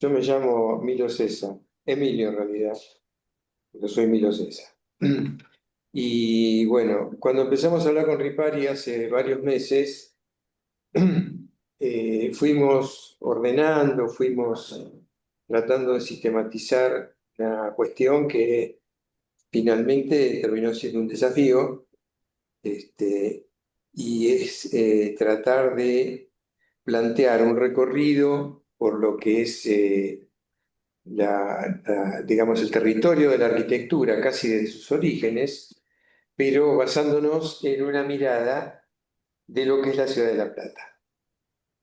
Yo me llamo Milo César, Emilio en realidad, yo soy Milo César. Y bueno, cuando empezamos a hablar con Ripari hace varios meses, fuimos ordenando, fuimos tratando de sistematizar una cuestión que finalmente terminó siendo un desafío, este, y es tratar de plantear un recorrido por lo que es digamos, el territorio de la arquitectura casi desde sus orígenes, pero basándonos en una mirada de lo que es la ciudad de La Plata.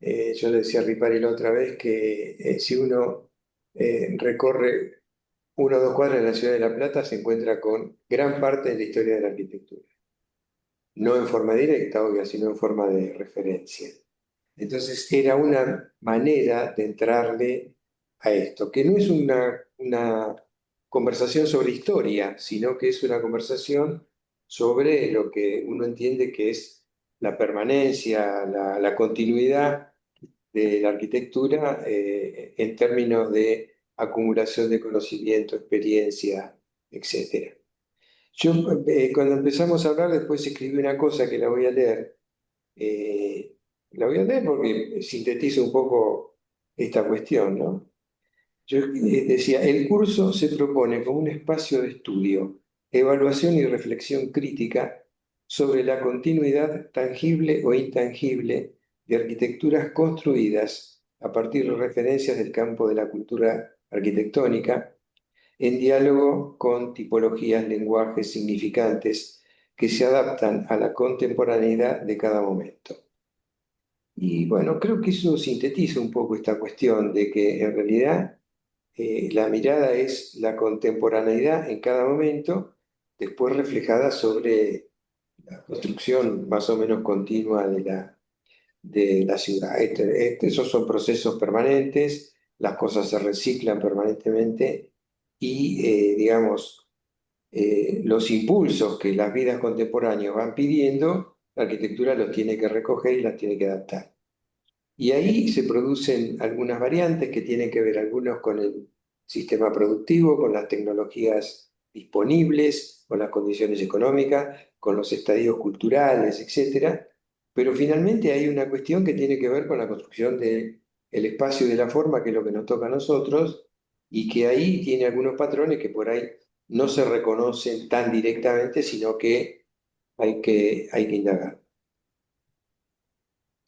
Yo le decía a Ripari la otra vez que si uno recorre 1 o 2 cuadras de la ciudad de La Plata se encuentra con gran parte de la historia de la arquitectura. No en forma directa, obvio, sino en forma de referencia. Entonces era una manera de entrarle a esto, que no es una conversación sobre historia, sino que es una conversación sobre lo que uno entiende que es la permanencia, la continuidad de la arquitectura en términos de acumulación de conocimiento, experiencia, etcétera. Yo, cuando empezamos a hablar, después escribí una cosa que eh, la voy a leer porque sintetiza un poco esta cuestión, ¿no? Yo decía, el curso se propone como un espacio de estudio, evaluación y reflexión crítica sobre la continuidad tangible o intangible de arquitecturas construidas a partir de referencias del campo de la cultura arquitectónica, en diálogo con tipologías, lenguajes significantes que se adaptan a la contemporaneidad de cada momento. Y bueno, creo que eso sintetiza un poco esta cuestión de que en realidad la mirada es la contemporaneidad en cada momento, después reflejada sobre la construcción más o menos continua de la ciudad. Esos son procesos permanentes, las cosas se reciclan permanentemente y, digamos, los impulsos que las vidas contemporáneas van pidiendo, la arquitectura los tiene que recoger y las tiene que adaptar. Y ahí se producen algunas variantes que tienen que ver algunos con el sistema productivo, con las tecnologías disponibles, con las condiciones económicas, con los estadios culturales, etcétera. Pero finalmente hay una cuestión que tiene que ver con la construcción del espacio y de la forma, que es lo que nos toca a nosotros, y que ahí tiene algunos patrones que por ahí no se reconocen tan directamente, sino que hay que indagar.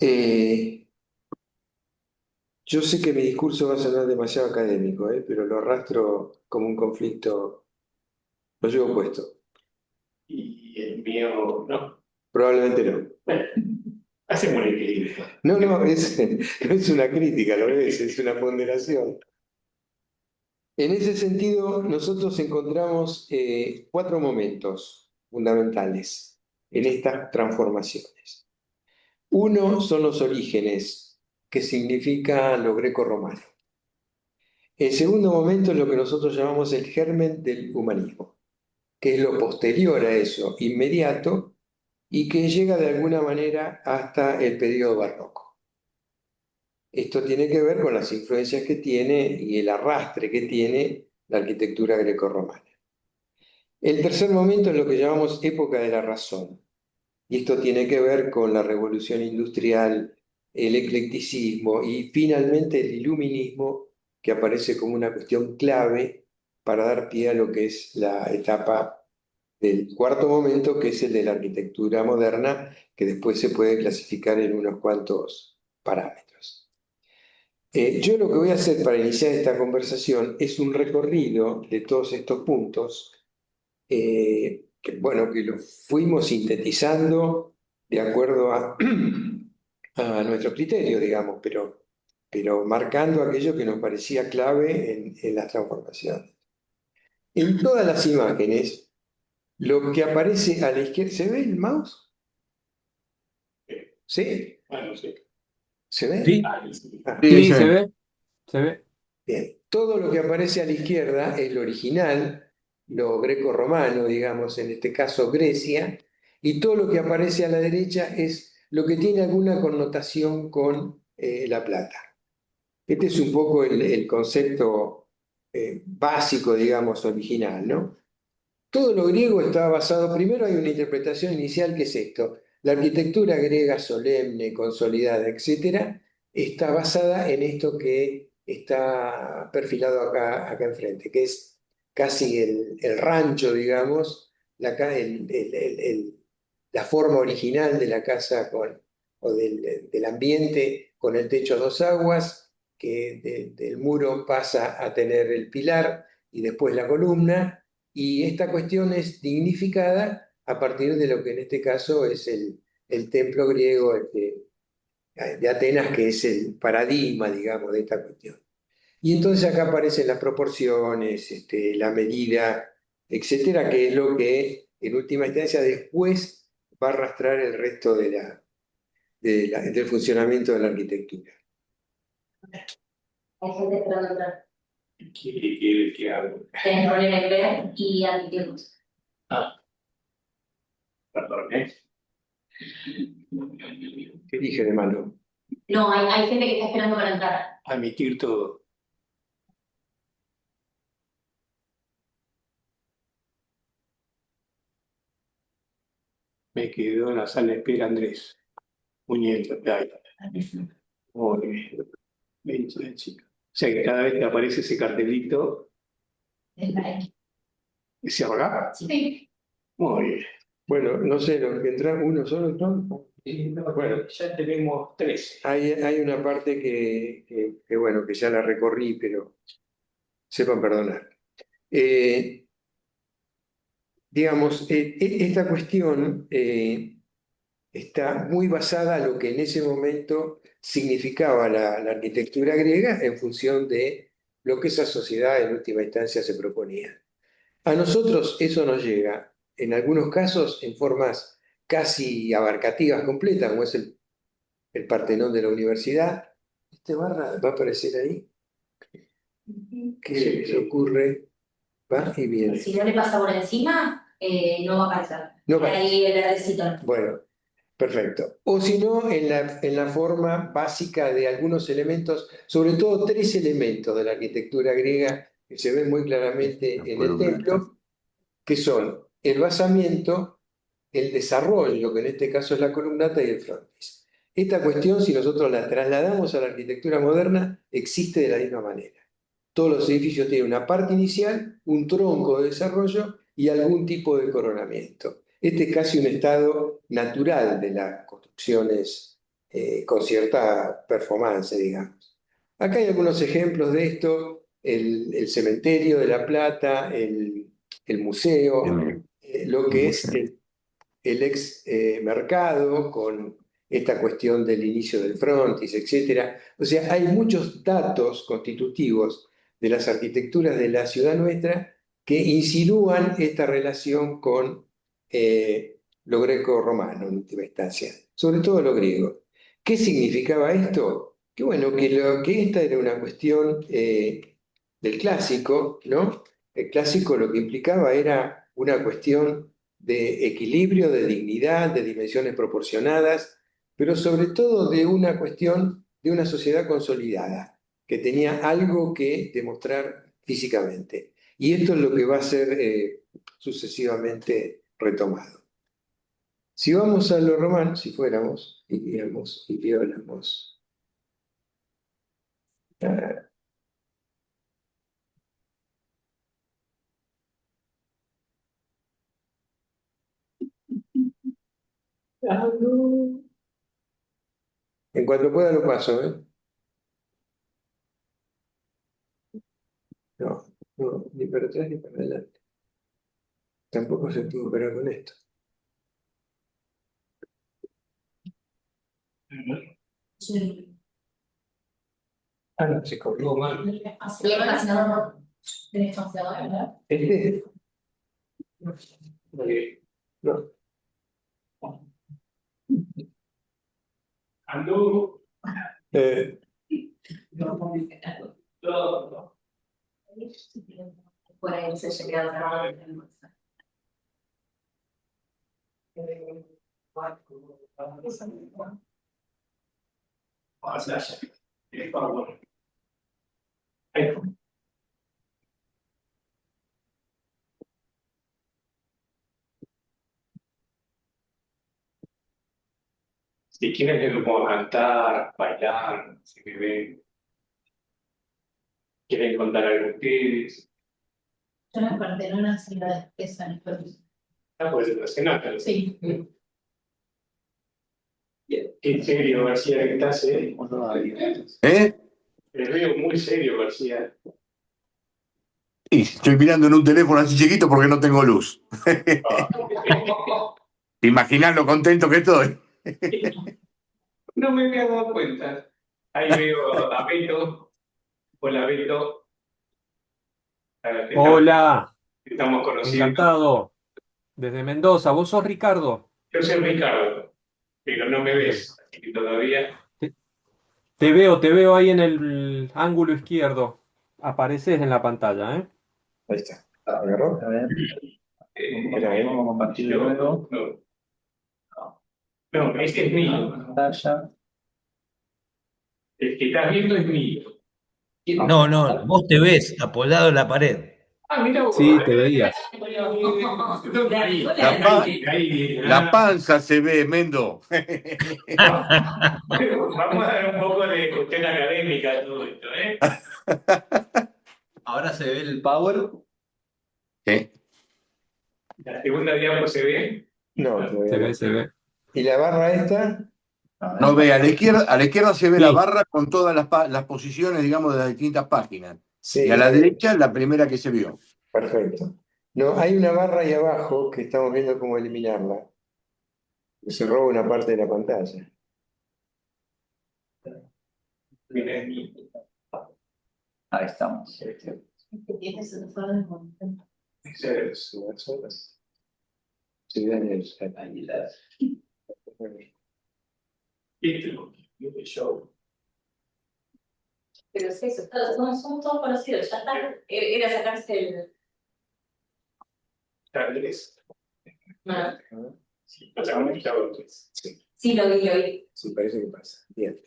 Eh, Yo sé que mi discurso va a sonar demasiado académico, pero lo arrastro como un conflicto, lo llevo puesto. Y el mío, no. Probablemente no. Bueno, hacemos un equilibrio. No, no, no es una crítica, lo es una ponderación. En ese sentido, nosotros encontramos 4 momentos fundamentales en estas transformaciones. Uno son los orígenes, que significa lo greco-romano. El segundo momento es lo que nosotros llamamos el germen del humanismo, que es lo posterior a eso, inmediato, y que llega de alguna manera hasta el periodo barroco. Esto tiene que ver con las influencias que tiene y el arrastre que tiene la arquitectura grecorromana. El tercer momento es lo que llamamos época de la razón, y esto tiene que ver con la revolución industrial, el eclecticismo y finalmente el iluminismo, que aparece como una cuestión clave para dar pie a lo que es la etapa del cuarto momento, que es el de la arquitectura moderna, que después se puede clasificar en unos cuantos parámetros. Yo lo que voy a hacer para iniciar esta conversación es un recorrido de todos estos puntos, que, bueno, que lo fuimos sintetizando de acuerdo a nuestro criterio, digamos, pero marcando aquello que nos parecía clave en las transformaciones. En todas las imágenes, lo que aparece a la izquierda, ¿se ve el mouse? ¿Sí? Bueno, sí. ¿Se ve? Sí, Ah, Sí, sí, se se ve. ve, se ve. bien. Todo lo que aparece a la izquierda es lo original, lo greco-romano, digamos, en este caso Grecia, y todo lo que aparece a la derecha es lo que tiene alguna connotación con La Plata. Este es un poco el concepto básico, digamos, original, ¿no? Todo lo griego está basado, primero hay una interpretación inicial que es esto, la arquitectura griega solemne, consolidada, etcétera, está basada en esto que está perfilado acá enfrente, que es casi el rancho, digamos, la forma original de la casa o del ambiente con el techo a dos aguas, que del muro pasa a tener el pilar y después la columna y esta cuestión es dignificada a partir de lo que en este caso es el templo griego de Atenas, que es el paradigma, digamos, de esta cuestión. Y entonces acá aparecen las proporciones, la medida, etcétera, que es lo que en última instancia después va a arrastrar el resto del funcionamiento de la arquitectura. Hay gente esperando entrar. ¿Qué hago? Tienen problema en ver y admitirlos. Ah, perdón, ¿eh? ¿Qué dije de malo? No, hay gente que está esperando para entrar. Admitir todo. Me quedó en la sala de espera Andrés. Muñeca, ay, muy bien. Bien, chica. O sea que cada vez que aparece ese cartelito, se ahorra. Sí. Muy bien. Bueno, no sé, los que entran, uno solo entró. Bueno, ya tenemos 13. Hay una parte bueno, que ya la recorrí, pero sepan perdonar. Eh, digamos, esta cuestión está muy basada en lo que en ese momento significaba la arquitectura griega en función de lo que esa sociedad en última instancia se proponía. A nosotros eso nos llega, en algunos casos, en formas casi abarcativas completas, como es el Partenón de la universidad. Este barra va a aparecer ahí. ¿Qué se les ocurre? Va y viene. Si no le pasa por encima, no va a aparecer. No va. Ahí el verdecito. Bueno, perfecto. O si no, en la forma básica de algunos elementos, sobre todo tres elementos de la arquitectura griega que se ven muy claramente en el templo, que son el basamiento, el desarrollo, que en este caso es la columnata y el frontis. Esta cuestión, si nosotros la trasladamos a la arquitectura moderna, existe de la misma manera. Todos los edificios tienen una parte inicial, un tronco de desarrollo y algún tipo de coronamiento. Este es casi un estado natural de las construcciones con cierta performance, digamos. Acá hay algunos ejemplos de esto, el cementerio de La Plata, el museo, lo que es el ex mercado con esta cuestión del inicio del frontis, etc. O sea, hay muchos datos constitutivos de las arquitecturas de la ciudad nuestra que insinúan esta relación con lo greco-romano en última instancia, sobre todo lo griego. ¿Qué significaba esto? Que bueno, que esta era una cuestión del clásico, ¿no? El clásico lo que implicaba era una cuestión de equilibrio, de dignidad, de dimensiones proporcionadas, pero sobre todo de una cuestión de una sociedad consolidada, que tenía algo que demostrar físicamente. Y esto es lo que va a ser sucesivamente retomado. Si vamos a lo romano, si fuéramos, y viéramos en cuanto pueda lo paso, ¿eh? No, no, ni para atrás ni para adelante. Tampoco se pudo operar con esto. Sí. Ah, no, se colgó mal. Le espaciador. El espaciador, ¿verdad? Este, no. Andú. Eh, No. Por ahí se llega a Pasa. Es favor. ¿Y quiénes le vamos a cantar, bailar, si me ven? ¿Quieren contar algo ustedes? Yo la Partenona sí la despesa en el país. Ah, pues nacional. Sí. Qué serio, García, que estás, ¿eh? ¿Eh? Te veo muy serio, García. Y estoy mirando en un teléfono así chiquito porque no tengo luz. ¿Te imaginas lo contento que estoy? No me había dado cuenta. Ahí veo a Beto. Hola, Beto. Hola, Te estamos conociendo. encantado. Desde Mendoza. ¿Vos sos Ricardo? Yo soy Ricardo, pero no me Bien. ves, así que todavía. Te, te veo ahí en el ángulo izquierdo. Apareces en la pantalla, ¿eh? Ahí está. ¿Agarró? A ver, Espera, vamos a compartir de Yo, nuevo. no, este es mío. Pantalla. El que estás viendo es mío. No, no, vos te ves apoyado en la pared. Ah, mira vos. Sí, te veías. Ahí, ahí, La panza se ve, Mendo. Vamos a dar un poco de cuestión académica a todo esto, ¿eh? Ahora se ve el power. Sí. La segunda diapo se ve. No, todavía Se no. ve, se ve. ¿Y la barra esta? No ve, a la izquierda se ve Sí. la barra con todas las posiciones, digamos, de las distintas páginas. Sí, Y a la derecha, la primera que se vio. perfecto. No, hay una barra ahí abajo que estamos viendo cómo eliminarla. Se roba una parte de la pantalla. Mira, es mío. Ahí estamos. Que tienes el foro de momento. Sí, Daniel. Esto, yo. Pero es eso, somos todos conocidos, ya está. Era sacarse el. Tal vez. No. Sí, o sea, como que estaba antes. Sí, lo vi. Sí, parece que pasa. Bien.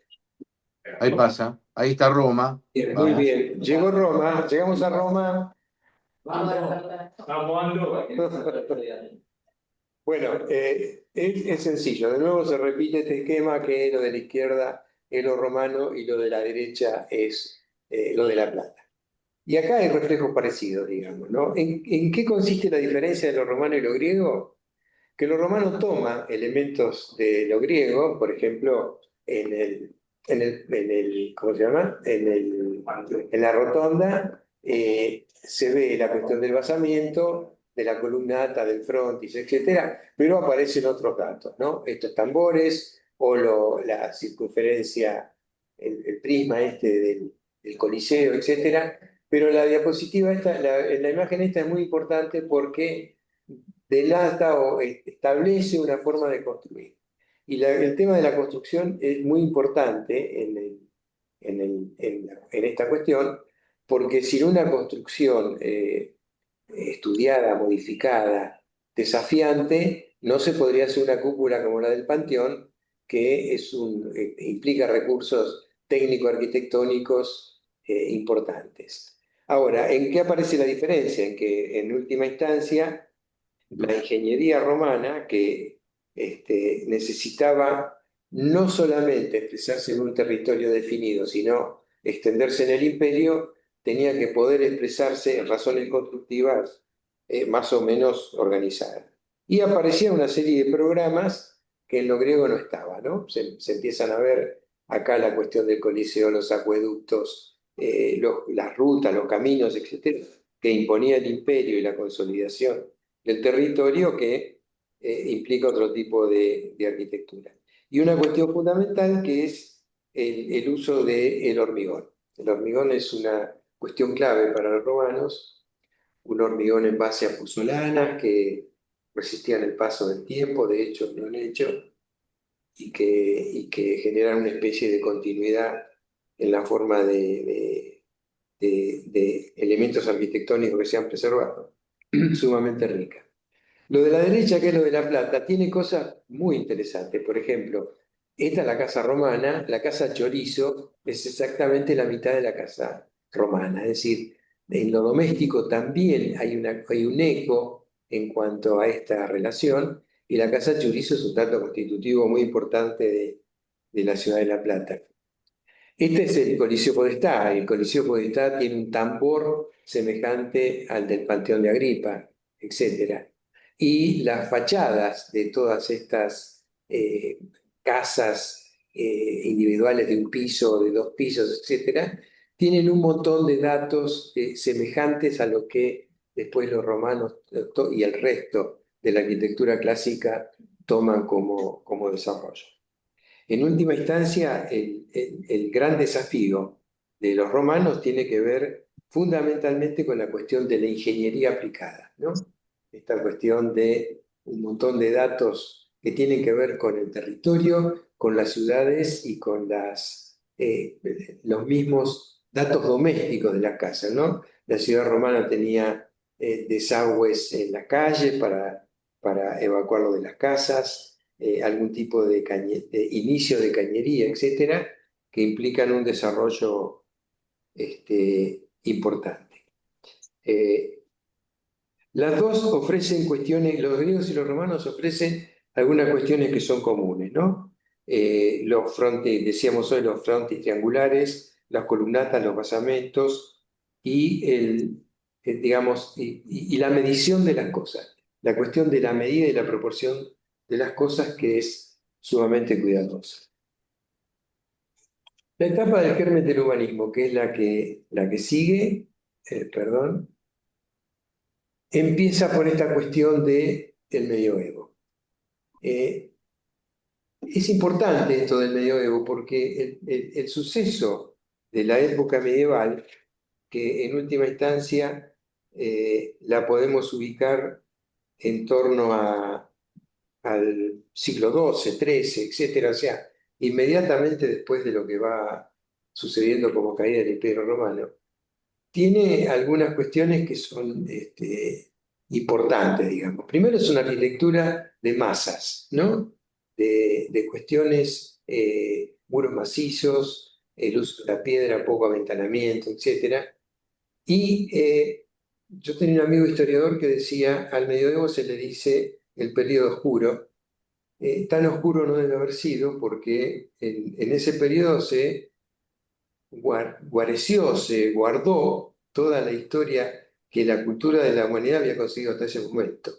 Ahí pasa. Ahí está Roma. Bien, Vamos. muy bien. Llegó Roma, llegamos a Roma. Vamos ando. Bueno, es sencillo. De nuevo se repite este esquema que lo de la izquierda es lo romano y lo de la derecha es lo de la plata. Y acá hay reflejos parecidos, digamos, ¿no? ¿En qué consiste la diferencia de lo romano y lo griego? Que lo romano toma elementos de lo griego, por ejemplo, ¿cómo se llama? En la rotonda se ve la cuestión del basamiento, de la columnata, del frontis, etcétera, pero aparecen otros datos, ¿no? Estos tambores o la circunferencia, el prisma este del Coliseo, etcétera. Pero la diapositiva esta, la imagen esta es muy importante porque delata o establece una forma de construir. Y el tema de la construcción es muy importante en esta cuestión, porque sin una construcción estudiada, modificada, desafiante, no se podría hacer una cúpula como la del Panteón, que implica recursos técnico-arquitectónicos importantes. Ahora, ¿en qué aparece la diferencia? En que en última instancia la ingeniería romana que necesitaba no solamente expresarse en un territorio definido, sino extenderse en el imperio, tenía que poder expresarse en razones constructivas más o menos organizadas. Y aparecía una serie de programas que en lo griego no estaba, ¿no? Se empiezan a ver acá la cuestión del Coliseo, los acueductos, las rutas, los caminos, etcétera, que imponía el imperio y la consolidación del territorio que implica otro tipo de arquitectura. Y una cuestión fundamental que es el uso del hormigón. El hormigón es una cuestión clave para los romanos, un hormigón en base a puzzolanas que resistían el paso del tiempo, de hecho lo han hecho, y que generan una especie de continuidad en la forma de elementos arquitectónicos que se han preservado, sumamente rica. Lo de la derecha, que es lo de la plata, tiene cosas muy interesantes. Por ejemplo, esta es la casa romana, la casa chorizo es exactamente la mitad de la casa romana. Es decir, en lo doméstico también hay un eco en cuanto a esta relación, y la casa chorizo es un dato constitutivo muy importante de la ciudad de La Plata. Este es el Coliseo Podestá. El Coliseo Podestá tiene un tambor semejante al del Panteón de Agripa, etc. Y las fachadas de todas estas casas individuales de un piso, de 2 pisos, etc., tienen un montón de datos semejantes a lo que después los romanos y el resto de la arquitectura clásica toman como desarrollo. En última instancia, el gran desafío de los romanos tiene que ver fundamentalmente con la cuestión de la ingeniería aplicada, ¿no? Esta cuestión de un montón de datos que tienen que ver con el territorio, con las ciudades y con los mismos datos domésticos de las casas, ¿no? La ciudad romana tenía desagües en la calle para evacuarlo de las casas, algún tipo de inicio de cañería, etcétera, que implican un desarrollo importante. Las dos ofrecen cuestiones, los griegos y los romanos ofrecen algunas cuestiones que son comunes, ¿no? Los frontis, decíamos hoy, los frontis triangulares, las columnatas, los basamentos y digamos, y la medición de las cosas. La cuestión de la medida y la proporción de las cosas que es sumamente cuidadosa. La etapa del germen del humanismo, que es la que sigue, empieza por esta cuestión del medioevo. Es importante esto del medioevo porque el suceso de la época medieval, que en última instancia la podemos ubicar en torno al siglo XII, XIII, etc., o sea, inmediatamente después de lo que va sucediendo como caída del Imperio Romano, tiene algunas cuestiones que son importantes, digamos. Primero es una arquitectura de masas, ¿no? De cuestiones, muros macizos, el uso de la piedra, poco aventanamiento, etc. Y yo tenía un amigo historiador que decía, al medioevo se le dice el periodo oscuro. Tan oscuro no debe haber sido porque en ese periodo se guareció, se guardó toda la historia que la cultura de la humanidad había conseguido hasta ese momento.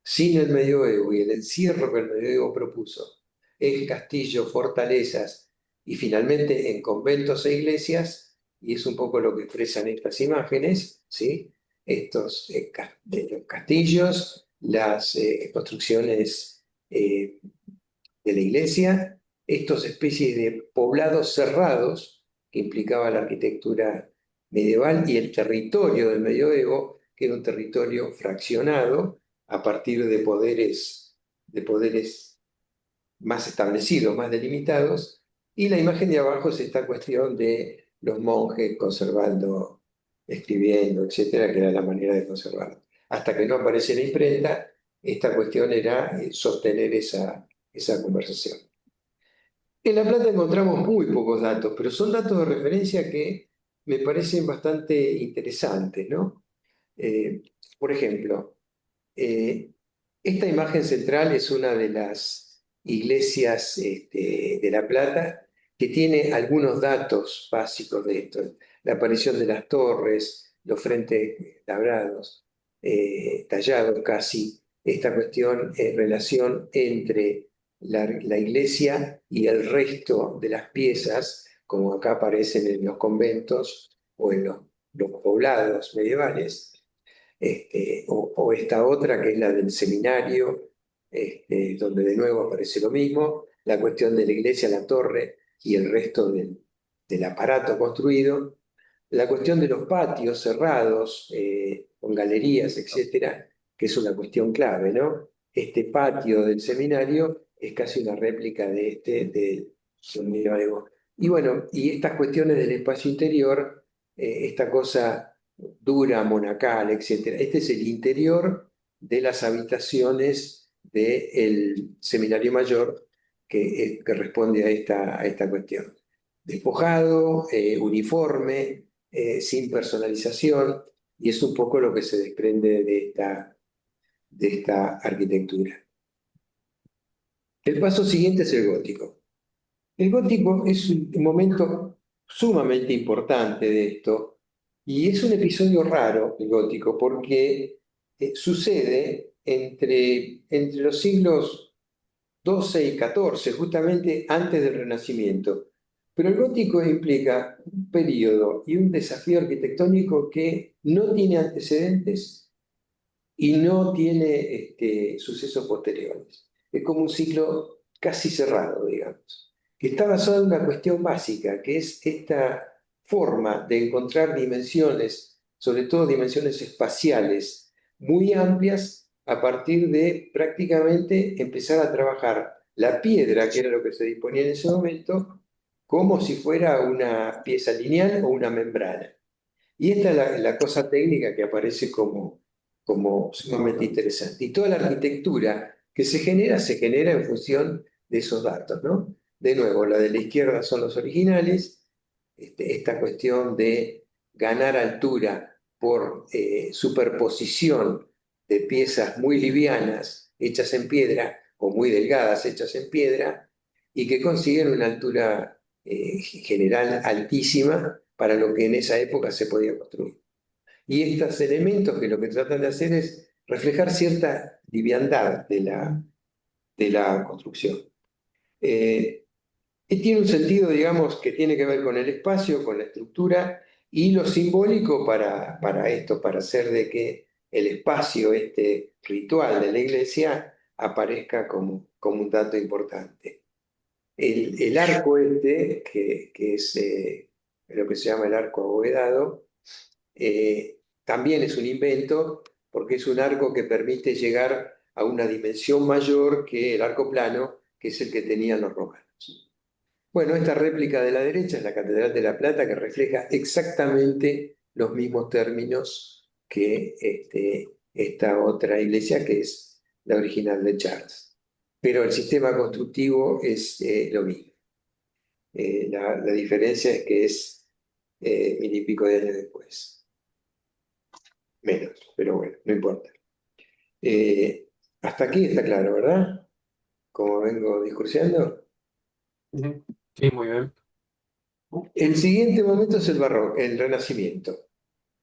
Sin el medioevo y el encierro que el medioevo propuso en castillos, fortalezas y finalmente en conventos e iglesias, y es un poco lo que expresan estas imágenes, ¿sí? Estos los castillos, las construcciones de la iglesia, estas especies de poblados cerrados que implicaba la arquitectura medieval y el territorio del medioevo, que era un territorio fraccionado a partir de poderes más establecidos, más delimitados, y la imagen de abajo es esta cuestión de los monjes conservando, escribiendo, etcétera, que era la manera de conservarlo. Hasta que no aparece la imprenta, esta cuestión era sostener esa conversación. En La Plata encontramos muy pocos datos, pero son datos de referencia que me parecen bastante interesantes, ¿no? Por ejemplo, esta imagen central es una de las iglesias de La Plata que tiene algunos datos básicos de esto. La aparición de las torres, los frentes labrados, tallados casi, esta cuestión en relación entre la iglesia y el resto de las piezas, como acá aparecen en los conventos o en los poblados medievales. O esta otra que es la del seminario, donde de nuevo aparece lo mismo, la cuestión de la iglesia, la torre y el resto del aparato construido, la cuestión de los patios cerrados, con galerías, etcétera, que es una cuestión clave, ¿no? Este patio del seminario es casi una réplica del medioevo. Y bueno, y estas cuestiones del espacio interior, esta cosa dura, monacal, etc. Este es el interior de las habitaciones del seminario mayor que responde a esta cuestión. Despojado, uniforme, sin personalización, y es un poco lo que se desprende de esta arquitectura. El paso siguiente es el gótico. El gótico es un momento sumamente importante de esto y es un episodio raro, el gótico, porque sucede entre los siglos XII y XIV, justamente antes del Renacimiento. Pero el gótico implica un periodo y un desafío arquitectónico que no tiene antecedentes y no tiene sucesos posteriores. Es como un ciclo casi cerrado, digamos, que está basado en una cuestión básica, que es esta forma de encontrar dimensiones, sobre todo dimensiones espaciales, muy amplias a partir de prácticamente empezar a trabajar la piedra, que era lo que se disponía en ese momento, como si fuera una pieza lineal o una membrana. Y esta es la cosa técnica que aparece como sumamente interesante. Y toda la arquitectura que se genera en función de esos datos, ¿no? De nuevo, la de la izquierda son los originales, esta cuestión de ganar altura por superposición de piezas muy livianas hechas en piedra o muy delgadas hechas en piedra y que consiguen una altura general altísima para lo que en esa época se podía construir. Y estos elementos que lo que tratan de hacer es reflejar cierta liviandad de la construcción. Y tiene un sentido, digamos, que tiene que ver con el espacio, con la estructura y lo simbólico para esto, para hacer de que el espacio, este ritual de la iglesia, aparezca como un dato importante. El arco que es lo que se llama el arco abovedado, también es un invento porque es un arco que permite llegar a una dimensión mayor que el arco plano, que es el que tenían los romanos. Bueno, esta réplica de la derecha es la Catedral de La Plata, que refleja exactamente los mismos términos que esta otra iglesia, que es la original de Charles. Pero el sistema constructivo es lo mismo. La diferencia es que es mil y pico de años después. Menos, pero bueno, no importa. Hasta aquí está claro, ¿verdad? Como vengo discursiando. Ujú. Sí, muy bien. El siguiente momento es el barroco, el Renacimiento.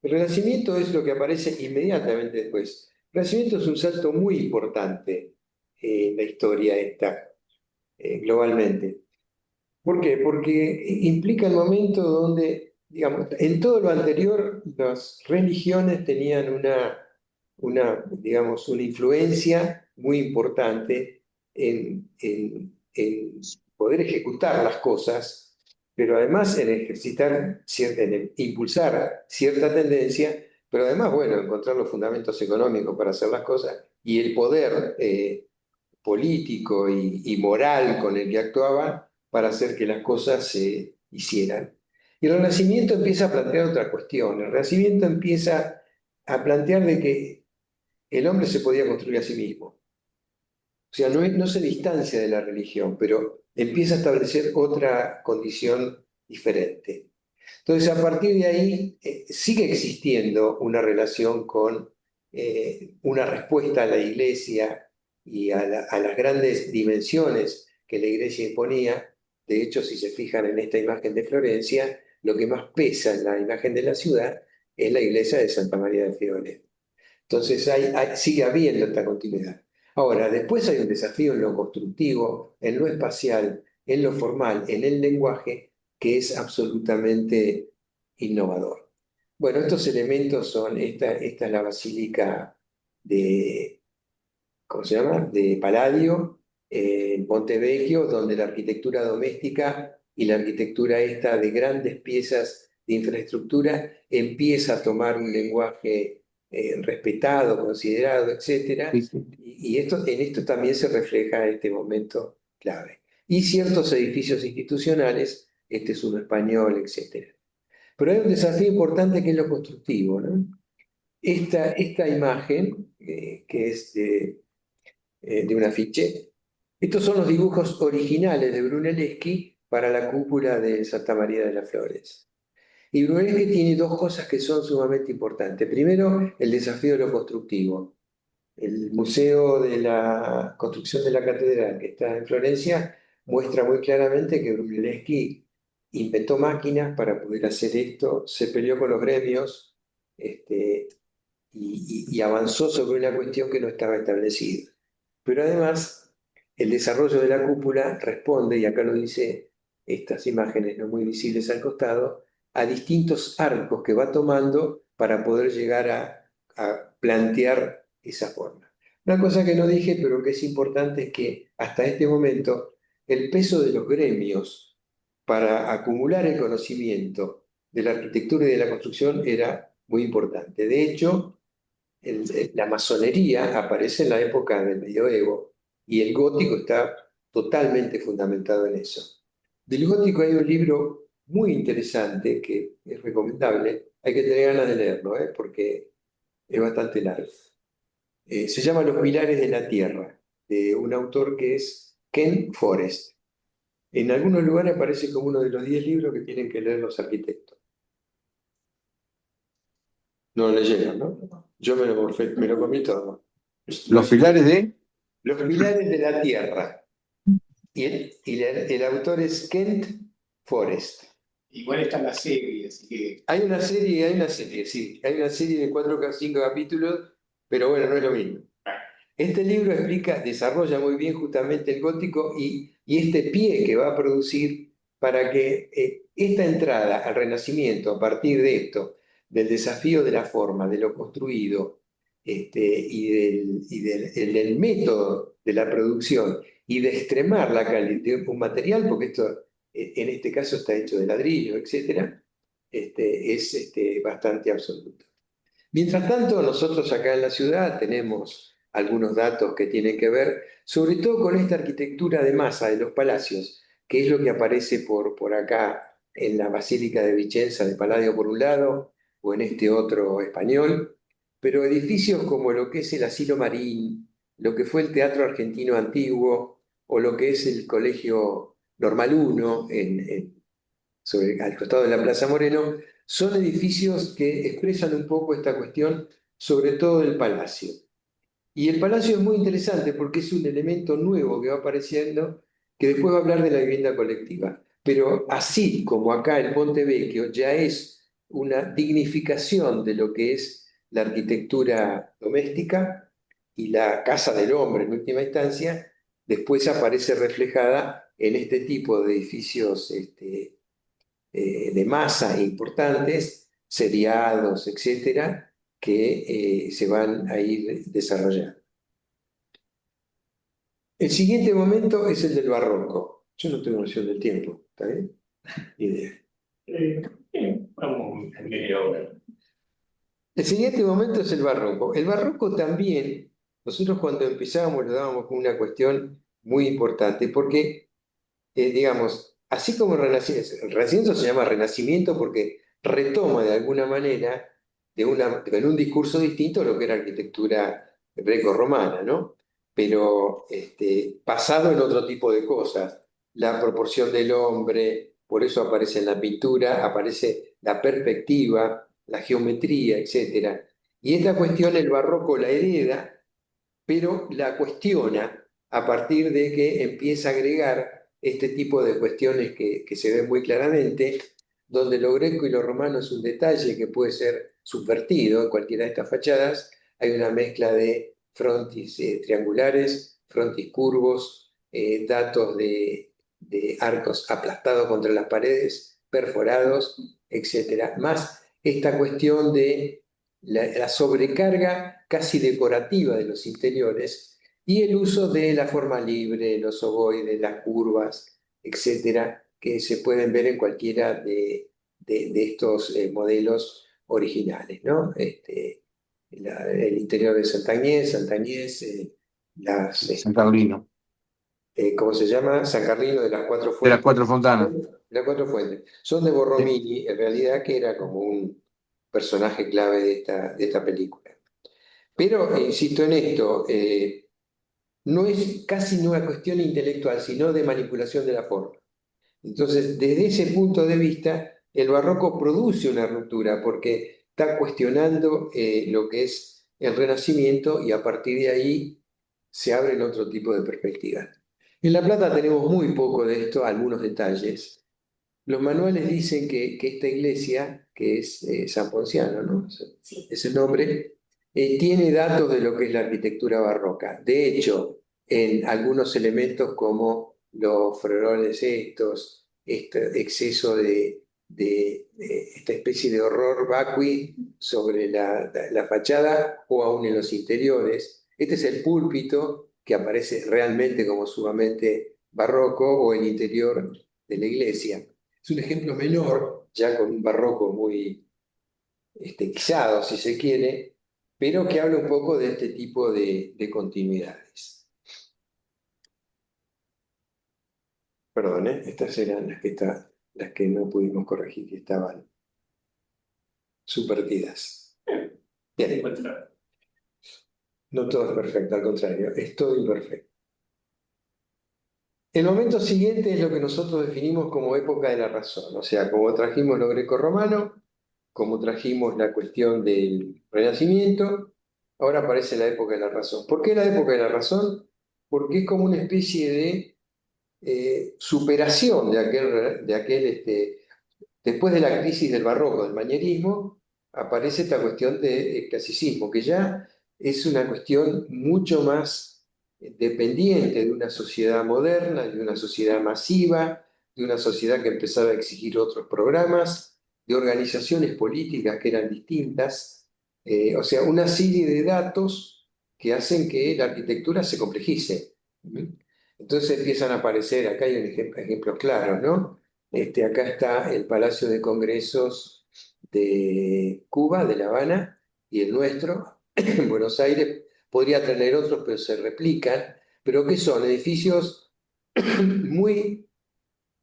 El Renacimiento es lo que aparece inmediatamente después. El Renacimiento es un salto muy importante en la historia esta, globalmente. ¿Por qué? Porque implica el momento donde, digamos, en todo lo anterior las religiones tenían digamos, una influencia muy importante en poder ejecutar las cosas, pero además en ejercitar, en impulsar cierta tendencia, pero además, bueno, encontrar los fundamentos económicos para hacer las cosas y el poder político y moral con el que actuaban para hacer que las cosas se hicieran. Y el Renacimiento empieza a plantear otra cuestión. El Renacimiento empieza a plantear de que el hombre se podía construir a sí mismo. O sea, no se distancia de la religión, pero empieza a establecer otra condición diferente. Entonces, a partir de ahí, sigue existiendo una relación con una respuesta a la iglesia y a las grandes dimensiones que la iglesia imponía. De hecho, si se fijan en esta imagen de Florencia, lo que más pesa en la imagen de la ciudad es la iglesia de Santa María de Fiore. Entonces sigue habiendo esta continuidad. Ahora, después hay un desafío en lo constructivo, en lo espacial, en lo formal, en el lenguaje, que es absolutamente innovador. Bueno, estos elementos son, esta es la basílica de, ¿cómo se llama? De Palladio, en Ponte Vecchio, donde la arquitectura doméstica y la arquitectura esta de grandes piezas de infraestructura empieza a tomar un lenguaje respetado, considerado, etc. Sí, sí. Y en esto también se refleja este momento clave. Y ciertos edificios institucionales, este es uno español, etc. Pero hay un desafío importante que es lo constructivo, ¿no? Esta imagen, que es de un afiche. Estos son los dibujos originales de Brunelleschi para la cúpula de Santa María de las Flores. Y Brunelleschi tiene dos cosas que son sumamente importantes. Primero, el desafío de lo constructivo. El Museo de la Construcción de la Catedral, que está en Florencia, muestra muy claramente que Brunelleschi inventó máquinas para poder hacer esto, se peleó con los gremios, y avanzó sobre una cuestión que no estaba establecida. Pero además, el desarrollo de la cúpula responde, y acá lo dice estas imágenes no muy visibles al costado, a distintos arcos que va tomando para poder llegar a plantear esa forma. Una cosa que no dije, pero que es importante, es que hasta este momento el peso de los gremios para acumular el conocimiento de la arquitectura y de la construcción era muy importante. De hecho, la masonería aparece en la época del medioevo y el gótico está totalmente fundamentado en eso. Del gótico hay un libro muy interesante que es recomendable, hay que tener ganas de leerlo, porque es bastante largo. Se llama Los Pilares de la Tierra, de un autor que es Ken Forrest. En algunos lugares aparece como uno de los 10 libros que tienen que leer los arquitectos. No lo leyeron, ¿no? Yo me lo comí todo. Los pilares de... Los Pilares de la Tierra. Y el autor es Kent Forrest. Igual está la serie, así que Hay una serie, sí. Hay una serie de 4 o 5 capítulos, pero bueno, no es lo mismo. Este libro desarrolla muy bien justamente el gótico y este pie que va a producir para que esta entrada al Renacimiento, a partir de esto, del desafío de la forma, de lo construido, del método de la producción y de extremar la calidad de un material, porque esto en este caso está hecho de ladrillo, etc., es bastante absoluto. Mientras tanto, nosotros acá en la ciudad tenemos algunos datos que tienen que ver, sobre todo con esta arquitectura de masa de los palacios, que es lo que aparece por acá en la Basílica de Vicenza de Palladio por un lado, o en este otro español, pero edificios como lo que es el Asilo Marín, lo que fue el Teatro Argentino Antiguo, o lo que es el Colegio Normal 1 al costado de la Plaza Moreno, son edificios que expresan un poco esta cuestión, sobre todo del palacio. Y el palacio es muy interesante porque es un elemento nuevo que va apareciendo, que después va a hablar de la vivienda colectiva. Pero así como acá el Ponte Vecchio ya es una dignificación de lo que es la arquitectura doméstica y la casa del hombre en última instancia, después aparece reflejada en este tipo de edificios de masa importantes, seriados, etcétera, que se van a ir desarrollando. El siguiente momento es el del barroco. Yo no tengo noción del tiempo, ¿está bien? Ni idea. vamos en media hora. El siguiente momento es el barroco. El barroco también, nosotros cuando empezábamos lo dábamos como una cuestión muy importante, porque, digamos, así como el Renacimiento se llama Renacimiento porque retoma de alguna manera, en un discurso distinto, lo que era arquitectura greco-romana, ¿no? Pero basado en otro tipo de cosas, la proporción del hombre, por eso aparece en la pintura, aparece la perspectiva, la geometría, etc. Y esta cuestión el barroco la hereda, pero la cuestiona a partir de que empieza a agregar este tipo de cuestiones que se ven muy claramente, donde lo greco y lo romano es un detalle que puede ser subvertido en cualquiera de estas fachadas. Hay una mezcla de frontis triangulares, frontis curvos, datos de arcos aplastados contra las paredes, perforados, etc. Más esta cuestión de la sobrecarga casi decorativa de los interiores y el uso de la forma libre, los ovoides, las curvas, etcétera, que se pueden ver en cualquiera de estos modelos originales, ¿no? El interior de Sant'Agnès, San Carlino, ¿cómo se llama? San Carlino de las Cuatro de las Fuentes. Cuatro Fontanas. Las Cuatro Fuentes. Son de Borromini, en realidad, que era como un personaje clave de esta película. Pero, insisto en esto, no es casi una cuestión intelectual, sino de manipulación de la forma. Entonces, desde ese punto de vista, el barroco produce una ruptura porque está cuestionando lo que es el Renacimiento y a partir de ahí se abren otro tipo de perspectivas. En La Plata tenemos muy poco de esto, algunos detalles. Los manuales dicen que esta iglesia, que es San Ponciano, ¿no? Sí. Es el nombre, tiene datos de lo que es la arquitectura barroca. De hecho, en algunos elementos como los florones estos, este exceso de esta especie de horror vacui sobre la fachada o aún en los interiores. Este es el púlpito que aparece realmente como sumamente barroco o el interior de la iglesia. Es un ejemplo menor, ya con un barroco muy estetizado, si se quiere, pero que habla un poco de este tipo de continuidades. Perdón, estas eran las que no pudimos corregir, que estaban subvertidas. Bien, no todo es perfecto, al contrario, es todo imperfecto. El momento siguiente es lo que nosotros definimos como época de la razón, o sea, como trajimos lo grecorromano, como trajimos la cuestión del Renacimiento, ahora aparece la época de la razón. ¿Por qué la época de la razón? Porque es como una especie de superación después de la crisis del barroco, del manierismo, aparece esta cuestión del clasicismo, que ya es una cuestión mucho más dependiente de una sociedad moderna, de una sociedad masiva, de una sociedad que empezaba a exigir otros programas, de organizaciones políticas que eran distintas, o sea, una serie de datos que hacen que la arquitectura se complejice. Entonces empiezan a aparecer, acá hay ejemplos claros, ¿no? Acá está el Palacio de Congresos de Cuba, de La Habana, y el nuestro, en Buenos Aires. Podría tener otros, pero se replican, pero que son edificios muy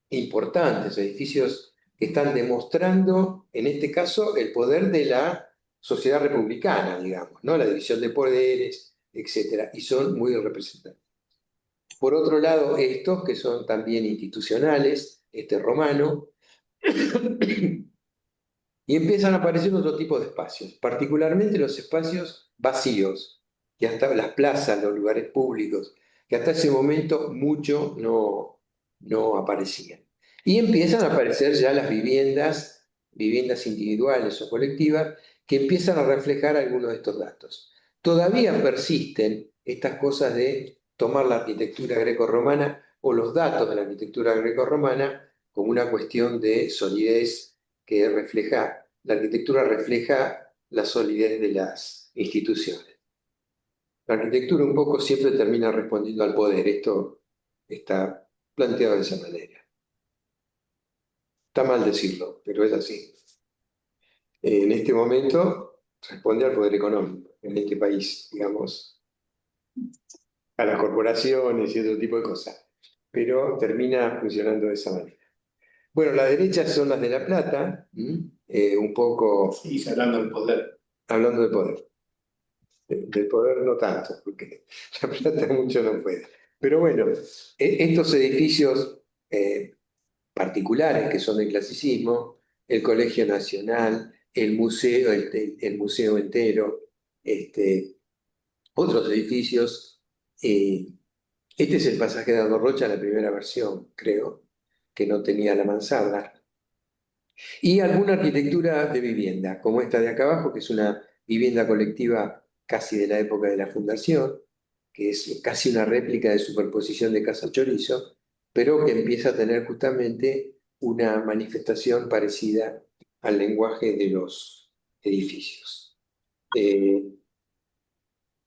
importantes, edificios que están demostrando, en este caso, el poder de la sociedad republicana, digamos, ¿no? La división de poderes, etcétera, y son muy representativos. Por otro lado, estos que son también institucionales, este romano, y empiezan a aparecer otro tipo de espacios, particularmente los espacios vacíos, que hasta las plazas, los lugares públicos, que hasta ese momento mucho no aparecían. Y empiezan a aparecer ya las viviendas individuales o colectivas, que empiezan a reflejar algunos de estos datos. Todavía persisten estas cosas de tomar la arquitectura grecorromana o los datos de la arquitectura grecorromana como una cuestión de solidez que refleja, la arquitectura refleja la solidez de las instituciones. La arquitectura un poco siempre termina respondiendo al poder, esto está planteado de esa manera. Está mal decirlo, pero es así. En este momento responde al poder económico, en este país, digamos, a las corporaciones y otro tipo de cosas, pero termina funcionando de esa manera. Bueno, las derechas son las de La Plata, un poco Y hablando del poder. hablando de poder. Del poder no tanto, porque La Plata mucho no puede. Pero bueno, estos edificios particulares que son del clasicismo, el Colegio Nacional, el museo, el museo entero, otros edificios. Este es el pasaje de Aldo Rocha, la primera versión, creo, que no tenía la mansarda. Y alguna arquitectura de vivienda, como esta de acá abajo, que es una vivienda colectiva casi de la época de la fundación, que es casi una réplica de superposición de Casa Chorizo, pero que empieza a tener justamente una manifestación parecida al lenguaje de los edificios.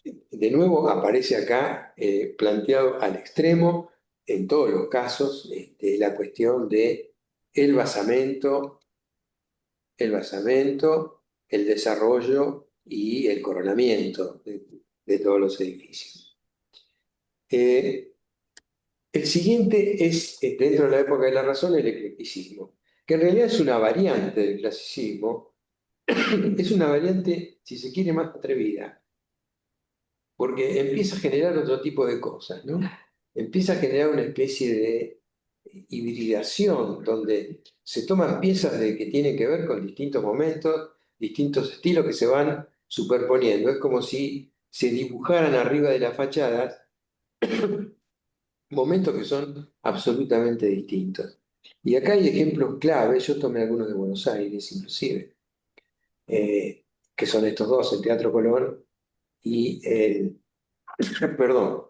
De nuevo aparece acá planteado al extremo, en todos los casos, la cuestión de el basamento, el desarrollo y el coronamiento de todos los edificios. El siguiente es, dentro de la época de la razón, el eclecticismo, que en realidad es una variante del clasicismo, es una variante, si se quiere, más atrevida, porque empieza a generar otro tipo de cosas, ¿no? Empieza a generar una especie de hibridación, donde se toman piezas que tienen que ver con distintos momentos, distintos estilos que se van superponiendo. Es como si se dibujaran arriba de la fachada momentos que son absolutamente distintos. Y acá hay ejemplos claves, yo tomé algunos de Buenos Aires inclusive, eh, que son estos dos, el Teatro Colón y perdón,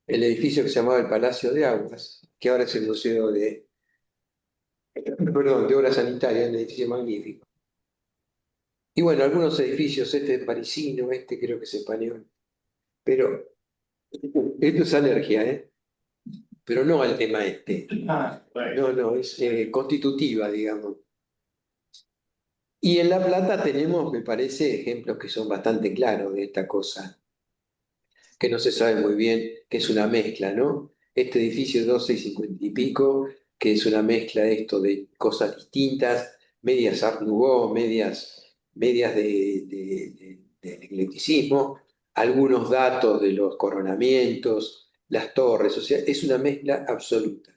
el edificio que se llamaba el Palacio de Aguas, que ahora es el Museo de Obras Sanitarias, un edificio magnífico. Y bueno, algunos edificios, este es parisino, este creo que es español, pero esto es alergia, ¿eh? Pero no al tema este. Bueno. No, es constitutiva, digamos. Y en La Plata tenemos, me parece, ejemplos que son bastante claros de esta cosa, que no se sabe muy bien, que es una mezcla, ¿no? Este edificio 12 y 50 y pico, que es una mezcla de esto de cosas distintas, medias Art Nouveau, medias del eclecticismo, algunos datos de los coronamientos, las torres, o sea, es una mezcla absoluta.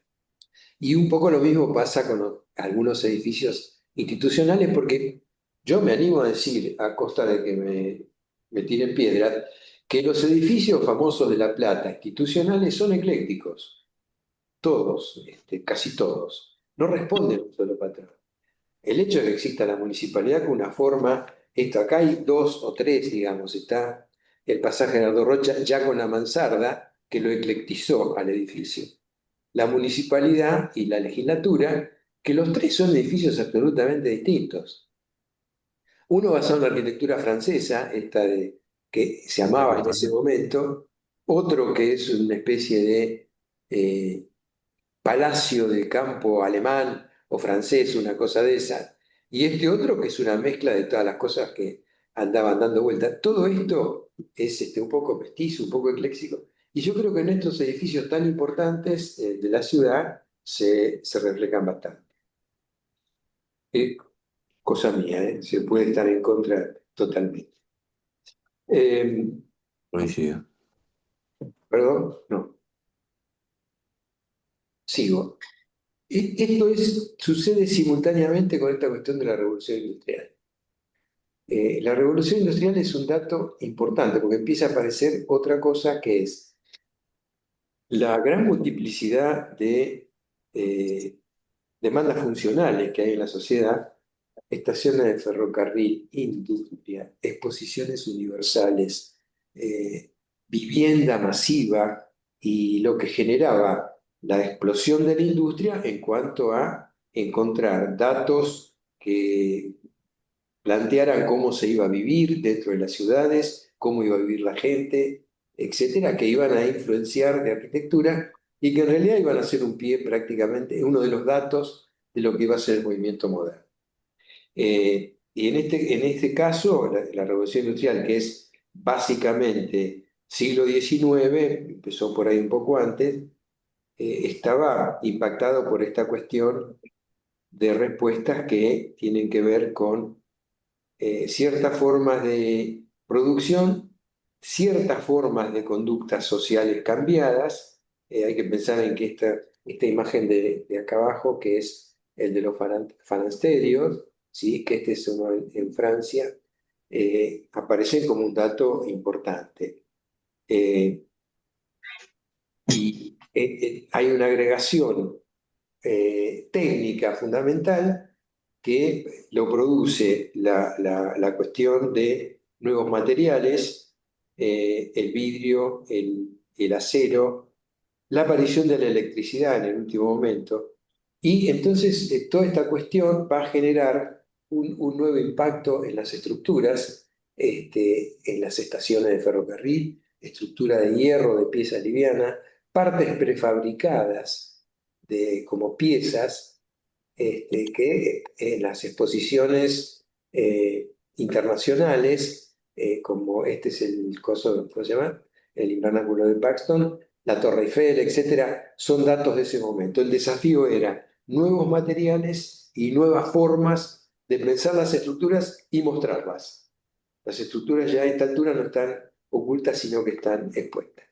Y un poco lo mismo pasa con algunos edificios institucionales, porque yo me animo a decir, a costa de que me tiren piedras, que los edificios famosos de La Plata, institucionales, son eclécticos, todos, casi todos, no responden a un solo patrón. El hecho de que exista la municipalidad con una forma, esto acá hay dos o tres, digamos, está el pasaje de Aldo Rocha ya con la mansarda que lo eclectizó al edificio, la municipalidad y la legislatura, que los tres son edificios absolutamente distintos. Uno basado en la arquitectura francesa, que se amaba en ese momento, otro que es una especie de eh, palacio de campo alemán o francés, una cosa de esa, y este otro que es una mezcla de todas las cosas que andaban dando vuelta. Todo esto es un poco mestizo, un poco ecléctico, y yo creo que en estos edificios tan importantes de la ciudad se reflejan bastante. Es cosa mía, ¿eh? Se puede estar en contra totalmente. Eh, Coincido. Perdón, no, sigo. Sucede simultáneamente con esta cuestión de la revolución industrial. La revolución industrial es un dato importante porque empieza a aparecer otra cosa que es la gran multiplicidad de demandas funcionales que hay en la sociedad, estaciones de ferrocarril, industria, exposiciones universales, vivienda masiva y lo que generaba la explosión de la industria en cuanto a encontrar datos que plantearan cómo se iba a vivir dentro de las ciudades, cómo iba a vivir la gente, etcétera, que iban a influenciar de arquitectura y que en realidad iban a ser un pie prácticamente, uno de los datos de lo que iba a ser el movimiento moderno. Y en este caso, la revolución industrial, que es básicamente siglo XIX, empezó por ahí un poco antes, estaba impactado por esta cuestión de respuestas que tienen que ver con ciertas formas de producción, ciertas formas de conductas sociales cambiadas. Hay que pensar en que esta imagen de acá abajo, que es el de los fanansterios, ¿sí? Que este es uno en Francia, aparecen como un dato importante. Y hay una agregación técnica fundamental que lo produce la cuestión de nuevos materiales, el vidrio, el acero, la aparición de la electricidad en el último momento. Y entonces toda esta cuestión va a generar un nuevo impacto en las estructuras, en las estaciones de ferrocarril, estructura de hierro, de piezas livianas, partes prefabricadas como piezas que en las exposiciones internacionales, como este es el coso, ¿cómo se llama? El invernáculo de Paxton, la Torre Eiffel, etcétera, son datos de ese momento. El desafío era nuevos materiales y nuevas formas de pensar las estructuras y mostrarlas. Las estructuras ya a esta altura no están ocultas, sino que están expuestas.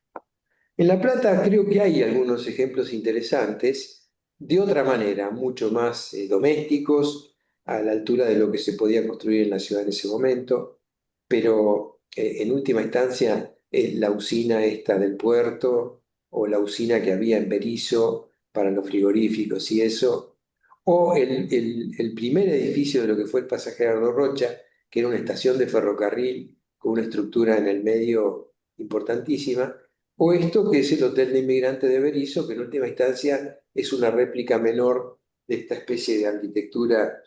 En La Plata creo que hay algunos ejemplos interesantes, de otra manera, mucho más domésticos, a la altura de lo que se podía construir en la ciudad en ese momento, pero en última instancia la usina esta del puerto, o la usina que había en Berisso para los frigoríficos y eso, o el primer edificio de lo que fue el Pasaje Ardo Rocha, que era una estación de ferrocarril con una estructura en el medio importantísima, o esto que es el Hotel de Inmigrantes de Berisso, que en última instancia es una réplica menor de esta especie de arquitectura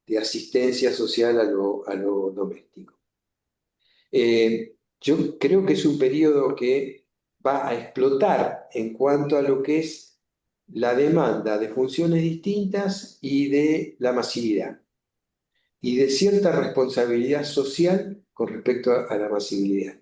de asistencia social a lo doméstico. Yo creo que es un periodo que va a explotar en cuanto a lo que es la demanda de funciones distintas y de la masividad, y de cierta responsabilidad social con respecto a la masividad.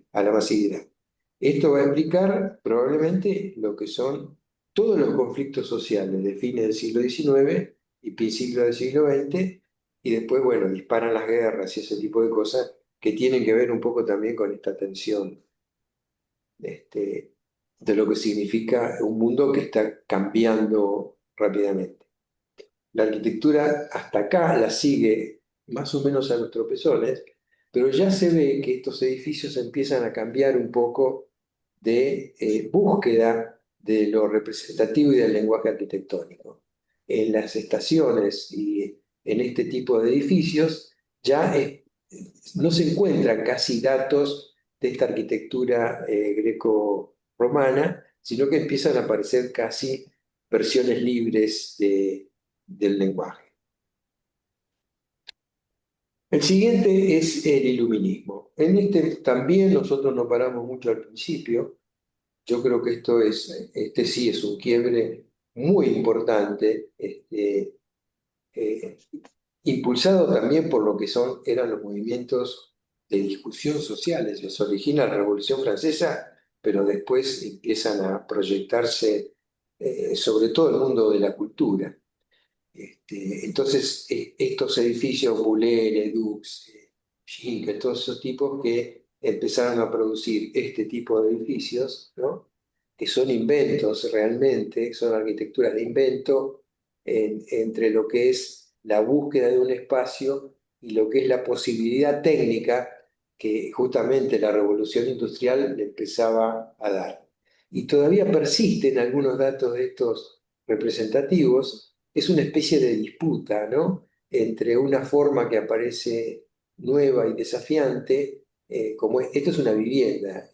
Esto va a explicar probablemente lo que son todos los conflictos sociales de fines del siglo XIX y principios del siglo XX, y después, bueno, disparan las guerras y ese tipo de cosas que tienen que ver un poco también con esta tensión de lo que significa un mundo que está cambiando rápidamente. La arquitectura hasta acá la sigue más o menos a los tropezones, pero ya se ve que estos edificios empiezan a cambiar un poco de búsqueda de lo representativo y del lenguaje arquitectónico. En las estaciones y en este tipo de edificios ya no se encuentran casi datos de esta arquitectura greco-romana, sino que empiezan a aparecer casi versiones libres del lenguaje. El siguiente es el iluminismo. En este también nosotros nos paramos mucho al principio. Yo creo que este sí es un quiebre muy importante, eh, impulsado también por lo que eran los movimientos de discusión sociales. Se origina la Revolución Francesa, pero después empiezan a proyectarse sobre todo el mundo de la cultura. Entonces, estos edificios, Boulez, Ledoux, Schinkel, todos esos tipos que empezaron a producir este tipo de edificios, ¿no? Que son inventos realmente, son arquitecturas de invento entre lo que es la búsqueda de un espacio y lo que es la posibilidad técnica que justamente la revolución industrial le empezaba a dar. Y todavía persisten algunos datos de estos representativos. Es una especie de disputa, ¿no? Entre una forma que aparece nueva y desafiante, como esto es una vivienda,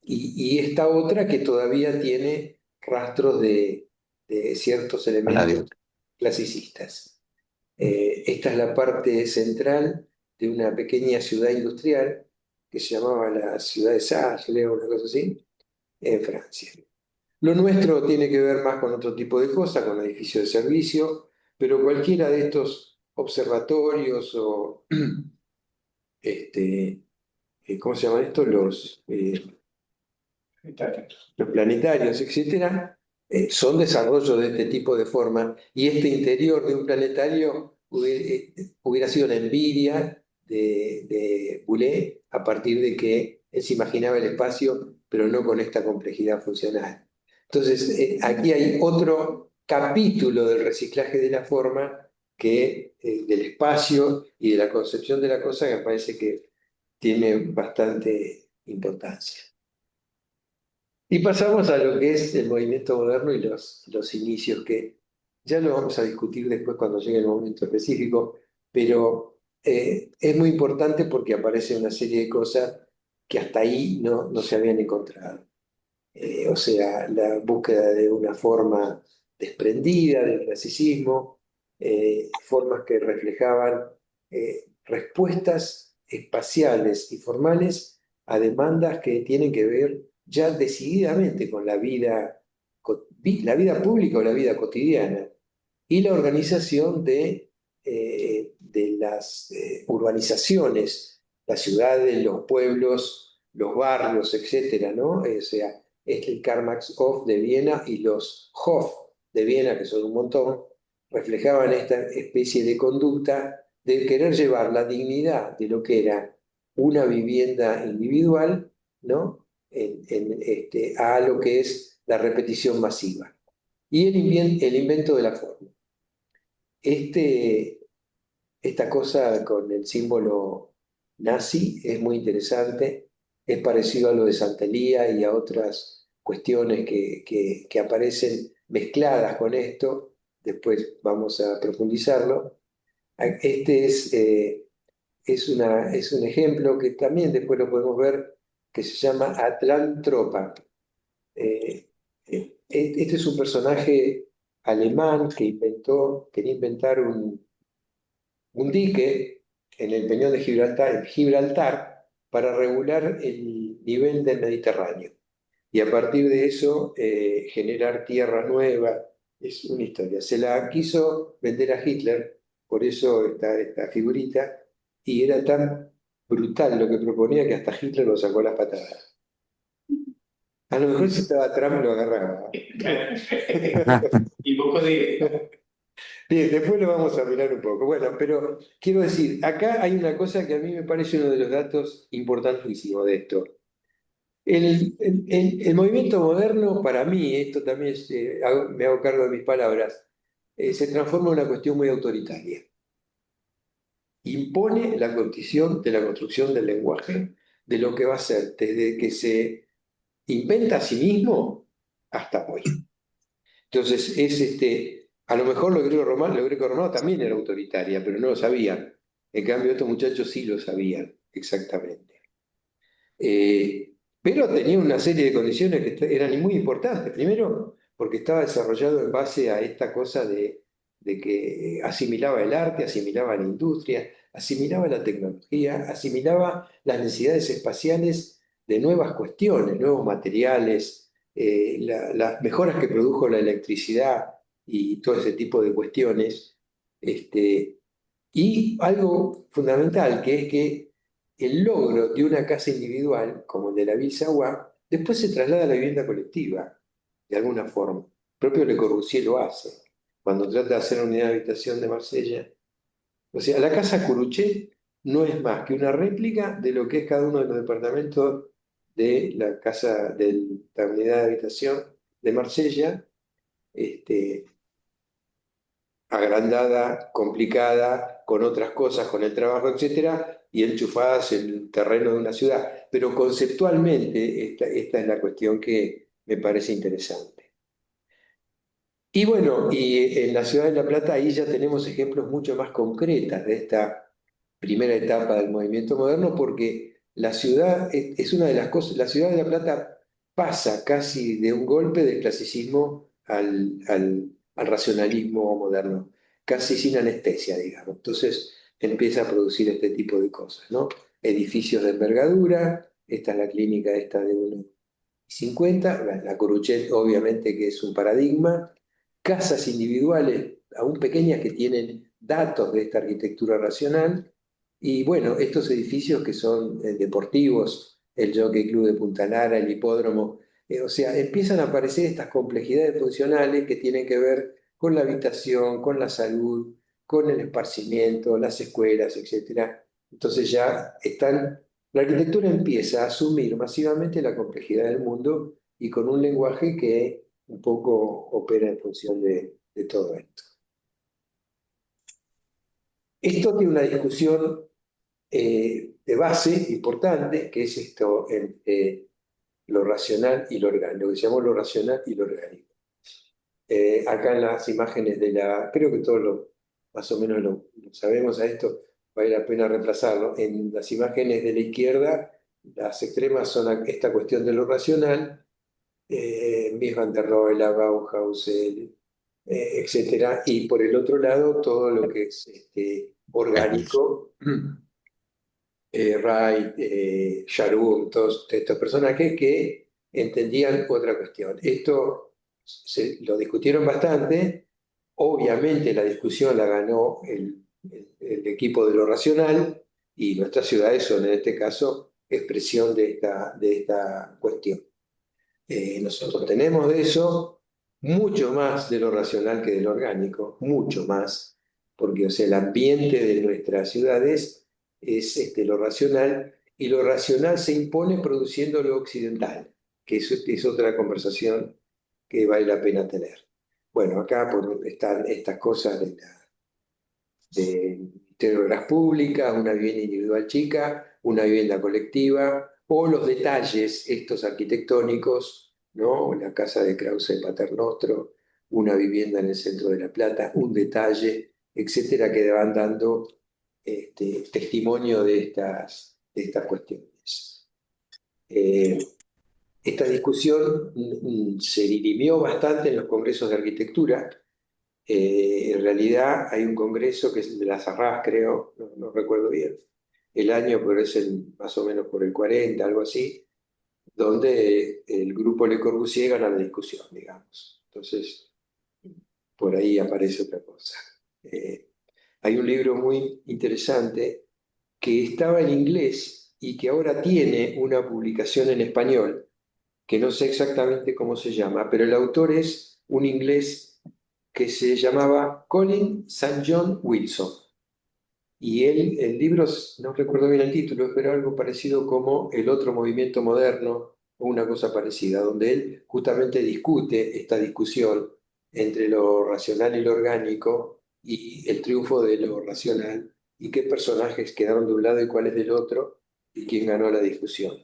y esta otra que todavía tiene rastros de ciertos elementos clasicistas. Esta es la parte central de una pequeña ciudad industrial que se llamaba la ciudad de Sardes, o una cosa así, en Francia. Lo nuestro tiene que ver más con otro tipo de cosas, con edificios de servicio, pero cualquiera de estos observatorios o, ¿cómo se llaman estos? Los planetarios, etcétera, son desarrollos de este tipo de forma, y este interior de un planetario hubiera sido la envidia de Boulez a partir de que él se imaginaba el espacio, pero no con esta complejidad funcional. Entonces, aquí hay otro capítulo del reciclaje de la forma del espacio y de la concepción de la cosa que me parece que tiene bastante importancia. Y pasamos a lo que es el movimiento moderno y los inicios, que ya lo vamos a discutir después cuando llegue el momento específico, pero es muy importante porque aparece una serie de cosas que hasta ahí no se habían encontrado. O sea, la búsqueda de una forma desprendida del clasicismo, formas que reflejaban respuestas espaciales y formales a demandas que tienen que ver ya decididamente con la vida pública o la vida cotidiana, y la organización de las urbanizaciones, las ciudades, los pueblos, los barrios, etcétera, ¿no? O sea, el Karl Marx Hof de Viena y los Hof de Viena, que son un montón, reflejaban esta especie de conducta de querer llevar la dignidad de lo que era una vivienda individual, ¿no? A lo que es la repetición masiva. Y el invento de la forma. Esta cosa con el símbolo nazi es muy interesante es parecido a lo de Santelía y a otras cuestiones que aparecen mezcladas con esto. Después vamos a profundizarlo. Este es un ejemplo que también después lo podemos ver, que se llama Atlantropa. Este es un personaje alemán que quería inventar un dique en el Peñón de Gibraltar para regular el nivel del Mediterráneo. Y a partir de eso generar tierra nueva. Es una historia. Se la quiso vender a Hitler, por eso esta figurita, y era tan brutal lo que proponía que hasta Hitler lo sacó a las patadas. A lo mejor si estaba Trump lo agarraba. Y poco de... Bien, después lo vamos a mirar un poco. Bueno, pero quiero decir, acá hay una cosa que a mí me parece uno de los datos importantísimos de esto. El movimiento moderno, para mí, esto también me hago cargo de mis palabras, se transforma en una cuestión muy autoritaria. Impone la condición de la construcción del lenguaje, de lo que va a ser, desde que se inventa a sí mismo hasta hoy. Entonces, a lo mejor lo greco-romano también era autoritaria, pero no lo sabían. En cambio, estos muchachos sí lo sabían exactamente. Pero tenía una serie de condiciones que eran muy importantes. Primero, porque estaba desarrollado en base a esta cosa de que asimilaba el arte, asimilaba la industria, asimilaba la tecnología, asimilaba las necesidades espaciales de nuevas cuestiones, nuevos materiales, las mejoras que produjo la electricidad y todo ese tipo de cuestiones. Y algo fundamental, que es que el logro de una casa individual, como el de la Ville-Savoie, después se traslada a la vivienda colectiva, de alguna forma. El propio Le Corbusier lo hace, cuando trata de hacer una unidad de habitación de Marsella. O sea, la casa Curuchet no es más que una réplica de lo que es cada uno de los departamentos de la casa de la unidad de habitación de Marsella, este, agrandada, complicada, con otras cosas, con el trabajo, etcétera, y enchufadas en el terreno de una ciudad. Pero conceptualmente, esta es la cuestión que me parece interesante. Y bueno, y en la ciudad de La Plata ahí ya tenemos ejemplos mucho más concretas de esta primera etapa del movimiento moderno, porque la ciudad es una de las cosas, la ciudad de La Plata pasa casi de un golpe del clasicismo al racionalismo moderno, casi sin anestesia, digamos. Entonces empieza a producir este tipo de cosas, ¿no? Edificios de envergadura, esta es la clínica esta de 1,50, la Coruchet obviamente que es un paradigma, casas individuales aún pequeñas que tienen datos de esta arquitectura racional, y bueno, estos edificios que son deportivos, el Jockey Club de Punta Lara, el hipódromo, o sea, empiezan a aparecer estas complejidades funcionales que tienen que ver con la habitación, con la salud, con el esparcimiento, las escuelas, etc. Entonces la arquitectura empieza a asumir masivamente la complejidad del mundo y con un lenguaje que un poco opera en función de todo esto. Esto tiene una discusión de base importante, que es esto entre lo racional y lo orgánico, lo que llamamos lo racional y lo orgánico. Acá en las imágenes creo que todos más o menos lo sabemos a esto, vale la pena reemplazarlo. En las imágenes de la izquierda, las extremas son esta cuestión de lo racional, Mies van der Rohe, la Bauhaus, etcétera, y por el otro lado todo lo que es orgánico, Wright, Sharum, todos estos personajes que entendían otra cuestión. Esto lo discutieron bastante, obviamente la discusión la ganó el equipo de lo racional, y nuestras ciudades son en este caso expresión de esta cuestión. Nosotros tenemos de eso mucho más de lo racional que de lo orgánico, mucho más, porque o sea, el ambiente de nuestras ciudades es lo racional, y lo racional se impone produciendo lo occidental, que eso es otra conversación que vale la pena tener. Bueno, acá están estas cosas del Ministerio de Obras Públicas, una vivienda individual chica, una vivienda colectiva, o los detalles estos arquitectónicos, ¿no? La casa de Krause Paternostro, una vivienda en el centro de La Plata, un detalle, etcétera, que van dando testimonio de estas cuestiones. Esta discusión se dirimió bastante en los congresos de arquitectura. En realidad hay un congreso que es el de la Sarraz, creo, no recuerdo bien el año, pero es más o menos por el 40, algo así, donde el grupo Le Corbusier gana la discusión, digamos. Entonces, por ahí aparece otra cosa. Hay un libro muy interesante que estaba en inglés y que ahora tiene una publicación en español, que no sé exactamente cómo se llama, pero el autor es un inglés que se llamaba Colin St. John Wilson. Y el libro, no recuerdo bien el título, pero algo parecido como El otro movimiento moderno o una cosa parecida, donde él justamente discute esta discusión entre lo racional y lo orgánico y el triunfo de lo racional y qué personajes quedaron de un lado y cuáles del otro y quién ganó la discusión.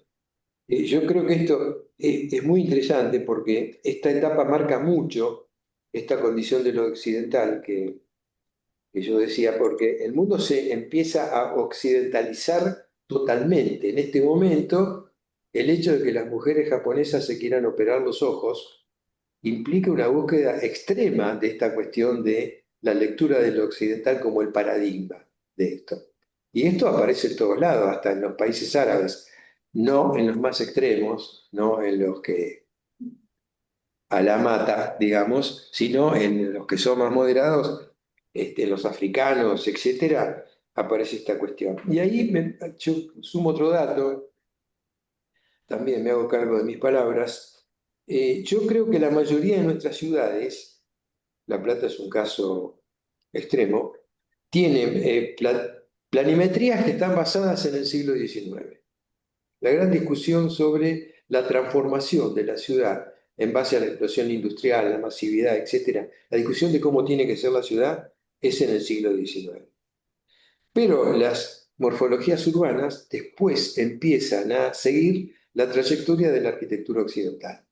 Yo creo que esto es muy interesante porque esta etapa marca mucho esta condición de lo occidental que yo decía, porque el mundo se empieza a occidentalizar totalmente. En este momento, el hecho de que las mujeres japonesas se quieran operar los ojos implica una búsqueda extrema de esta cuestión de la lectura de lo occidental como el paradigma de esto. Y esto aparece en todos lados, hasta en los países árabes, no en los más extremos, no en los que a la mata, digamos, sino en los que son más moderados, los africanos, etcétera, aparece esta cuestión. Y ahí yo sumo otro dato, también me hago cargo de mis palabras. Yo creo que la mayoría de nuestras ciudades, La Plata es un caso extremo, tienen planimetrías que están basadas en el siglo XIX. La gran discusión sobre la transformación de la ciudad en base a la explosión industrial, la masividad, etcétera, la discusión de cómo tiene que ser la ciudad es en el siglo XIX. Pero las morfologías urbanas después empiezan a seguir la trayectoria de la arquitectura occidental.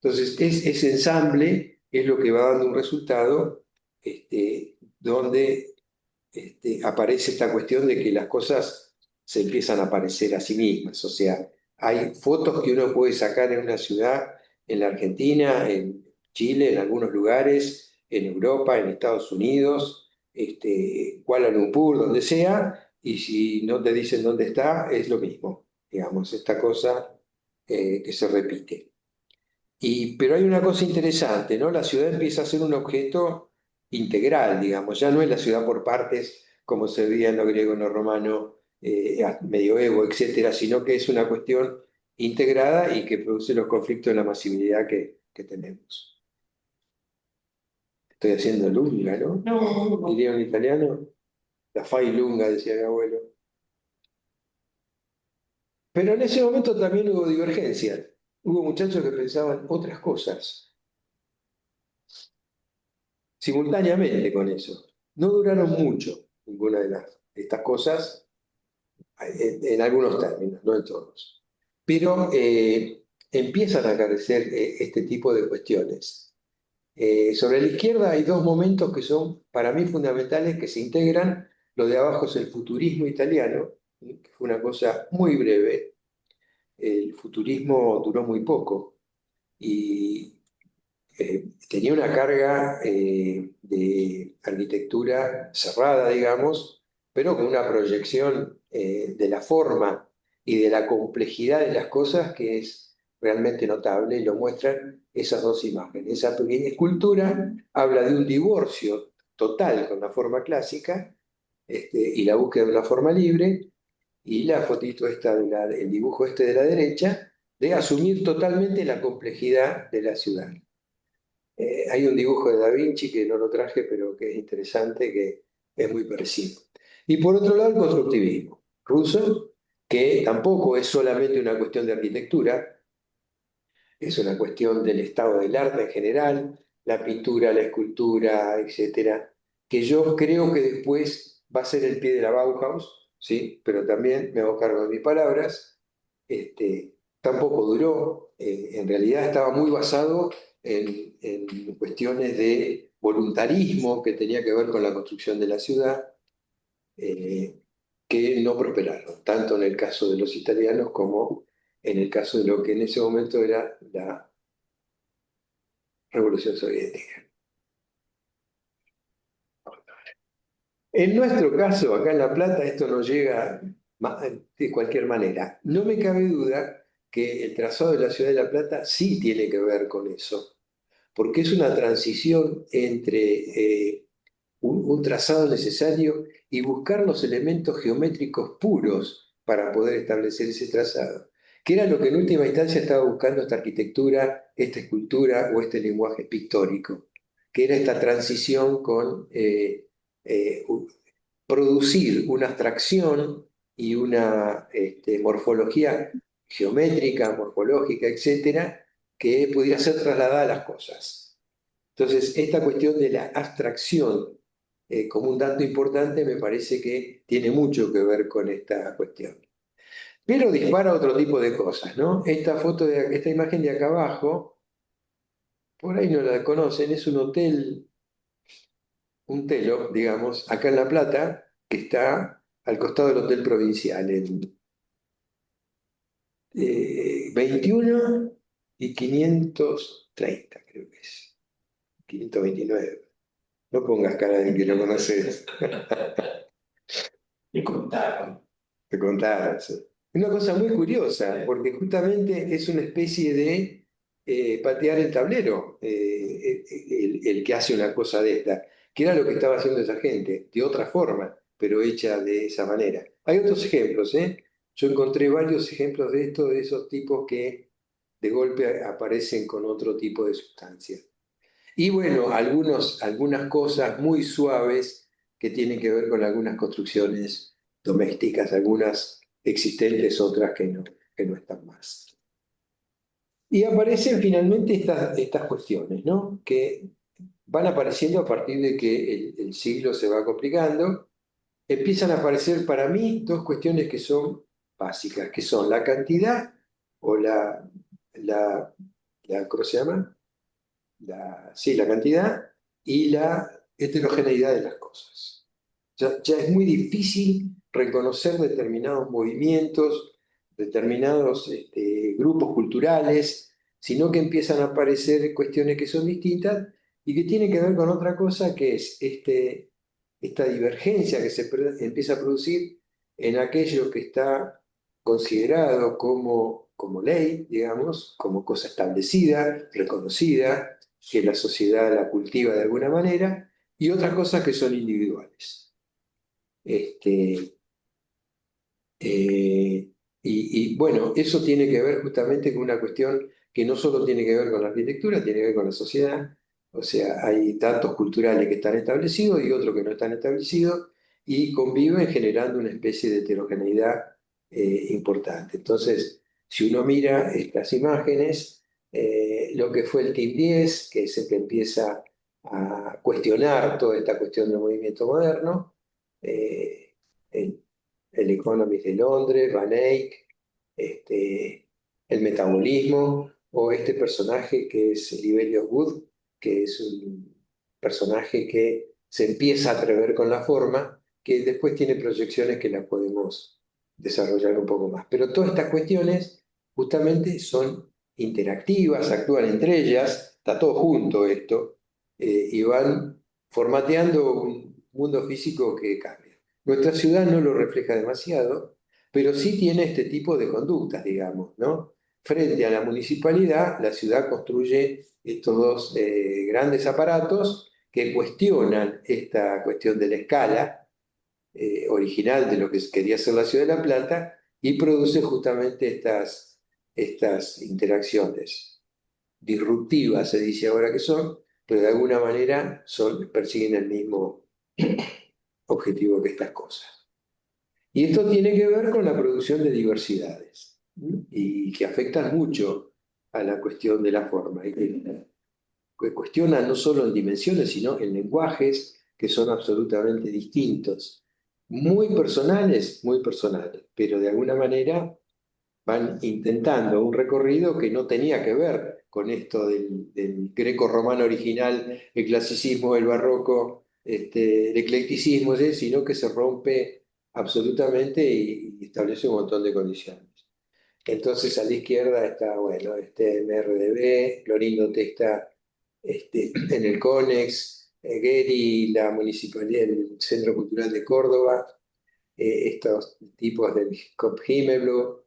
Entonces, ese ensamble es lo que va dando un resultado donde aparece esta cuestión de que las cosas se empiezan a parecer a sí mismas. O sea, hay fotos que uno puede sacar en una ciudad, en la Argentina, en Chile, en algunos lugares, en Europa, en Estados Unidos, Kuala Lumpur, donde sea, y si no te dicen dónde está, es lo mismo, digamos, esta cosa que se repite. Pero hay una cosa interesante, ¿no? La ciudad empieza a ser un objeto integral, digamos, ya no es la ciudad por partes, como se veía en lo griego, en lo romano, medioevo, etcétera, sino que es una cuestión integrada y que produce los conflictos de la masividad que tenemos. Estoy haciendo lunga, ¿no? No, Diría un italiano, la fai lunga, decía mi abuelo. Pero en ese momento también hubo divergencias. Hubo muchachos que pensaban otras cosas simultáneamente con eso. No duraron mucho ninguna de estas cosas, en algunos términos, no en todos. Pero empiezan a carecer este tipo de cuestiones. Sobre la izquierda hay dos momentos que son para mí fundamentales que se integran. Lo de abajo es el futurismo italiano, que fue una cosa muy breve. El futurismo duró muy poco y tenía una carga de arquitectura cerrada, digamos, pero con una proyección de la forma y de la complejidad de las cosas que es realmente notable, y lo muestran esas dos imágenes. Esa pequeña escultura habla de un divorcio total con la forma clásica y la búsqueda de una forma libre, y la fotito esta, el dibujo este de la derecha, de asumir totalmente la complejidad de la ciudad. Hay un dibujo de Da Vinci que no lo traje, pero que es interesante, que es muy parecido. Y por otro lado, el constructivismo ruso, que tampoco es solamente una cuestión de arquitectura, es una cuestión del estado del arte en general, la pintura, la escultura, etcétera, que yo creo que después va a ser el pie de la Bauhaus, ¿sí? Pero también me hago cargo de mis palabras. Tampoco duró. En realidad estaba muy basado en cuestiones de voluntarismo que tenía que ver con la construcción de la ciudad, que no prosperaron, tanto en el caso de los italianos como en el caso de lo que en ese momento era la Revolución Soviética. En nuestro caso, acá en La Plata, esto no llega de cualquier manera. No me cabe duda que el trazado de la ciudad de La Plata sí tiene que ver con eso, porque es una transición entre un trazado necesario y buscar los elementos geométricos puros para poder establecer ese trazado, que era lo que en última instancia estaba buscando esta arquitectura, esta escultura o este lenguaje pictórico, que era esta transición con producir una abstracción y una morfología geométrica, morfológica, etcétera, que pudiera ser trasladada a las cosas. Entonces, esta cuestión de la abstracción como un dato importante me parece que tiene mucho que ver con esta cuestión. Pero dispara otro tipo de cosas, ¿no? Esta imagen de acá abajo, por ahí no la conocen, es un hotel, un telo, digamos, acá en La Plata, que está al costado del Hotel Provincial, en 21 y 530, creo que es. 529. No pongas cara de que lo conoces. Me contaron. Te contaron. Sí. Una cosa muy curiosa, porque justamente es una especie de patear el tablero, el que hace una cosa de esta, que era lo que estaba haciendo esa gente, de otra forma, pero hecha de esa manera. Hay otros ejemplos, ¿eh? Yo encontré varios ejemplos de esto, de esos tipos que de golpe aparecen con otro tipo de sustancia. Y bueno, algunas cosas muy suaves que tienen que ver con algunas construcciones domésticas, algunas existentes, otras que no están más. Y aparecen finalmente estas cuestiones, ¿no? Que van apareciendo a partir de que el siglo se va complicando. Empiezan a aparecer para mí dos cuestiones que son básicas, que son la cantidad o la ¿cómo se llama? Sí, la cantidad y la heterogeneidad de las cosas. Ya es muy difícil reconocer determinados movimientos, determinados grupos culturales, sino que empiezan a aparecer cuestiones que son distintas y que tienen que ver con otra cosa, que es esta divergencia que empieza a producir en aquello que está considerado como ley, digamos, como cosa establecida, reconocida, que la sociedad la cultiva de alguna manera, y otras cosas que son individuales. Y bueno, eso tiene que ver justamente con una cuestión que no solo tiene que ver con la arquitectura, tiene que ver con la sociedad. O sea, hay datos culturales que están establecidos y otros que no están establecidos y conviven generando una especie de heterogeneidad importante. Entonces, si uno mira estas imágenes, lo que fue el Team 10, que es el que empieza a cuestionar toda esta cuestión del movimiento moderno, eh, el Economist de Londres, Van Eyck, el metabolismo, o este personaje que es Libelio Wood, que es un personaje que se empieza a atrever con la forma, que después tiene proyecciones que las podemos desarrollar un poco más. Pero todas estas cuestiones justamente son interactivas, actúan entre ellas, está todo junto esto, y van formateando un mundo físico que cambia. Nuestra ciudad no lo refleja demasiado, pero sí tiene este tipo de conductas, digamos, ¿no? Frente a la municipalidad, la ciudad construye estos dos grandes aparatos que cuestionan esta cuestión de la escala original de lo que quería ser la ciudad de La Plata y produce justamente estas interacciones disruptivas, se dice ahora que son, pero de alguna manera persiguen el mismo objetivo que estas cosas. Y esto tiene que ver con la producción de diversidades, ¿no? Y que afectan mucho a la cuestión de la forma, y que cuestionan no solo en dimensiones, sino en lenguajes que son absolutamente distintos, muy personales, pero de alguna manera van intentando un recorrido que no tenía que ver con esto del greco-romano original, el clasicismo, el barroco, el eclecticismo, ¿sí? Sino que se rompe absolutamente y establece un montón de condiciones. Entonces a la izquierda está, bueno, MRDB, Clorindo está en el CONEX, Geri, la municipalidad, el Centro Cultural de Córdoba, estos tipos del COP Himmelblue,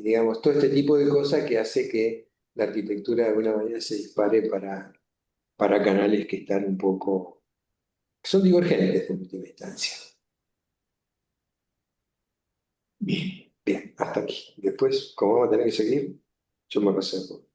digamos, todo este tipo de cosas que hace que la arquitectura de alguna manera se dispare para canales que están un poco, son divergentes en última instancia. Bien. Bien, hasta aquí. Después, como vamos a tener que seguir, yo me reservo.